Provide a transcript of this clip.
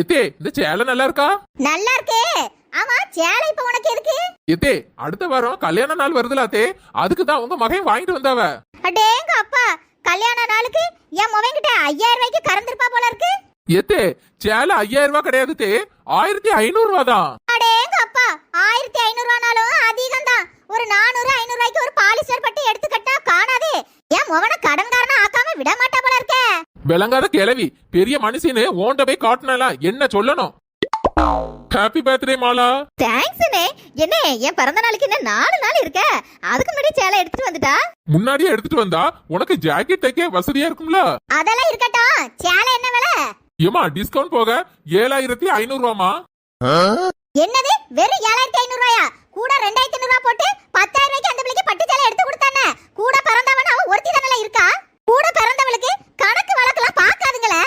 எத்தே இந்த சேலை நல்லா இருக்கா? நல்லா இருக்கே. ஆமா, சேலை இப்ப உனக்கு எதுக்கு? எத்தே அடுத்த வாரம் கல்யாண நாள் வருதுலாத்தே, அதுக்கு தான் உங்க மகன் வாங்கிட்டு வந்தாவ. அடேங்க அப்பா, கல்யாண நாளுக்கு என் மொபைல்கிட்ட 5000 ரூபாய்க்கு கறந்துருப்பா போல இருக்கு. எத்தே சேலை 5000 ரூபாய் கிடையாது தே, 1500 ரூபாய் தான். அடேங்க அப்பா, 1500 ரூபானாலும் அதிகம் தான். ஒரு 400 500 ரூபாய்க்கு ஒரு பாலிஸ்டர் பட்டு எடுத்து கட்டா காணாதே. என் மொவன கடன்காரனா ஆக்காம விட மாட்டா போல இருக்கே. விளங்காத கிழவி, பெரிய மனுஷனு ஓண்ட போய் காட்டினா என்ன சொல்லணும்? Happy birthday Mala. தேங்க்ஸ்னே. என்ன என் பிறந்த நாளுக்கு என்ன 4 நாள் இருக்க, அதுக்கு முன்னாடி சேலை எடுத்துட்டு வந்துட்டா? முன்னாடியே எடுத்துட்டு வந்தா உனக்கு ஜாக்கெட் தைக்க வசதியா இருக்கும்ல. அதெல்லாம் இருக்கட்டும், சேலை என்ன விலை? ஏமா டிஸ்கவுண்ட் போக 7500 ரூபாமா. என்னது, வெறும் 7500 ரூபாயா? கூட 2500 ரூபாய் போட்டு 10000 ரூபாய்க்கு அந்த பிள்ளைக்கு பட்டு சேலை எடுத்து கொடுத்தானே. கூட பிறந்தவன் அவன் ஒருத்தி தானே இருக்கா. கூட பிறந்தவளுக்கு கணக்கு வழக்கெல்லாம் பார்க்காதுங்களே.